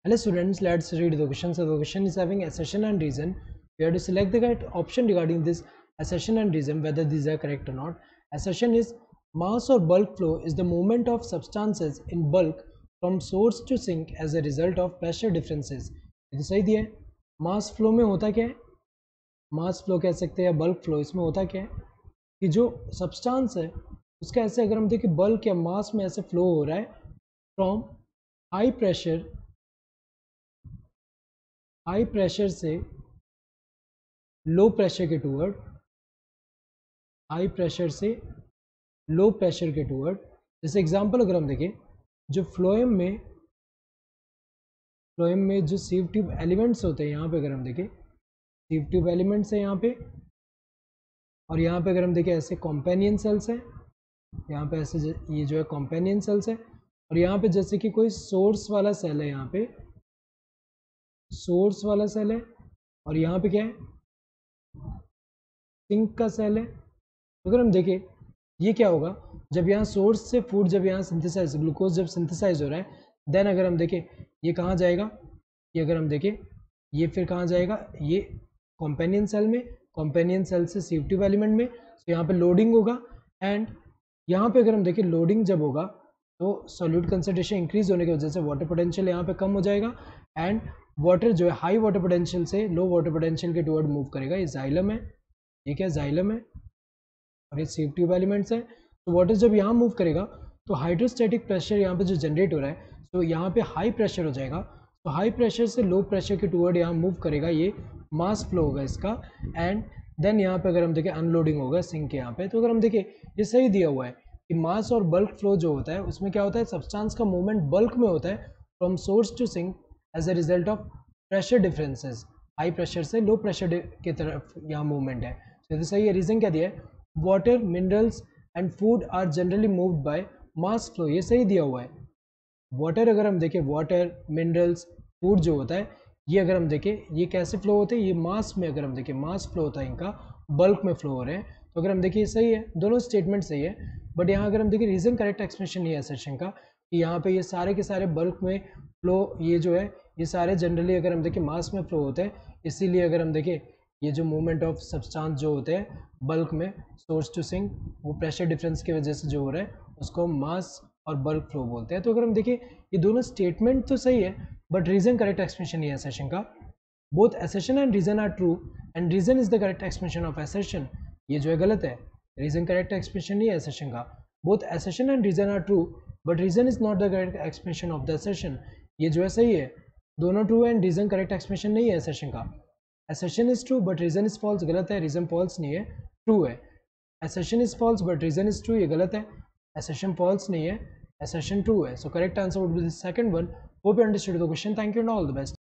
Hello students, let's read the question. So the question is having assertion and reason. We have to select the correct option regarding this assertion and reason, whether these are correct or not. Assertion is mass or bulk flow is the movement of substances in bulk from source to sink as a result of pressure differences. ये सही दिया है. Mass flow में होता क्या है? Mass flow कह सकते हैं या बल्क फ्लो. इसमें होता क्या है कि जो सब्सटेंस है उसका ऐसे अगर हम देखें बल्क या मास में ऐसे फ्लो हो रहा है फ्रॉम हाई प्रेशर से लो प्रेशर के टूवर्ड, हाई प्रेशर से लो प्रेशर के टूवर्ड. जैसे एग्जांपल अगर हम देखें, जो फ्लोएम में जो सीव ट्यूब एलिमेंट्स होते हैं, यहाँ पे अगर हम देखें सीव ट्यूब एलिमेंट्स है यहाँ पे, और यहाँ पे अगर हम देखें ऐसे कॉम्पेनियन सेल्स हैं, यहाँ पे ऐसे ये जो है कॉम्पेनियन सेल्स है, और यहाँ पे जैसे कि कोई सोर्स वाला सेल है, यहाँ पे सोर्स वाला सेल है, और यहाँ पे क्या है सिंक का सेल है. अगर हम देखें ये क्या होगा, जब यहाँ सोर्स से फूड जब यहाँ सिंथेसाइज ग्लूकोज जब सिंथेसाइज हो रहा है, देन अगर हम देखें ये कहाँ जाएगा, ये अगर हम देखें ये फिर कहाँ जाएगा, ये कॉम्पेनियन सेल में, कॉम्पेनियन सेल से सीव ट्यूब एलिमेंट में. तो यहाँ पे लोडिंग होगा, एंड यहाँ पे अगर हम देखें लोडिंग जब होगा तो सॉल्यूट कंसंट्रेशन इंक्रीज होने की वजह से वाटर पोटेंशियल यहाँ पे कम हो जाएगा, एंड वाटर जो है हाई वाटर पोटेंशियल से लो वाटर पोटेंशियल के टुवर्ड मूव करेगा. ये जाइलम है, ये क्या जाइलम है, और ये सीव ट्यूब एलिमेंट्स है. तो वाटर जब यहाँ मूव करेगा तो हाइड्रोस्टैटिक प्रेशर यहाँ पे जो जनरेट हो रहा है, तो यहाँ पे हाई प्रेशर हो जाएगा. तो हाई प्रेशर से लो प्रेशर के टुवर्ड यहाँ मूव करेगा, ये मास फ्लो होगा इसका. एंड देन यहाँ पे अगर हम देखें अनलोडिंग होगा सिंक के यहाँ पे. तो अगर हम देखें ये सही दिया हुआ है कि मास और बल्क फ्लो जो होता है उसमें क्या होता है, सब्सटेंस का मूवमेंट बल्क में होता है from source to sink as a result of pressure differences. High pressure से लो प्रेशर की तरफ यहाँ मूवमेंट है. तो सही है. रीजन क्या दिया है, water minerals and food are generally moved by mass flow. ये सही दिया हुआ है. वाटर अगर हम देखें, वाटर मिनरल्स फूड जो होता है, ये अगर हम देखें ये कैसे फ्लो होते हैं, ये मास में अगर हम देखें मास फ्लो होता है इनका, बल्क में फ्लो हो रहे हैं. तो अगर हम देखें सही है, दोनों स्टेटमेंट सही है. बट यहाँ अगर हम देखें रीज़न करेक्ट एक्सप्रेशन ये है सेशन का कि यहाँ पे ये सारे के सारे बल्क में फ्लो, ये जो है ये सारे जनरली अगर हम देखें मास में फ्लो होते हैं. इसीलिए अगर हम देखें ये जो मूवमेंट ऑफ सब्सटेंस जो होते हैं बल्क में सोर्स टू सिंक, वो प्रेशर डिफरेंस की वजह से जो हो रहा है उसको मास और बल्क फ्लो बोलते हैं. तो अगर हम देखें ये दोनों स्टेटमेंट तो सही है, बट रीजन करेक्ट एक्सप्रेशन ये है सेशन का. Both assertion and reason are true and reason is the correct expression of assertion. ये जो है गलत है. रीजन करेक्ट एक्सप्रेशन नहीं है assertion का. Both assertion and reason are true but reason is not the correct expression of the assertion. ये जो है सही है. दोनों true and reason correct expression नहीं है assertion का. assertion is true but reason is false. गलत है. रीजन फॉल्स नहीं है, ट्रू है. assertion is false but reason is true. ये गलत है. assertion फॉल्स नहीं है, assertion true है. So correct answer would be the second one. Hope you understood the question. Thank you and all the best.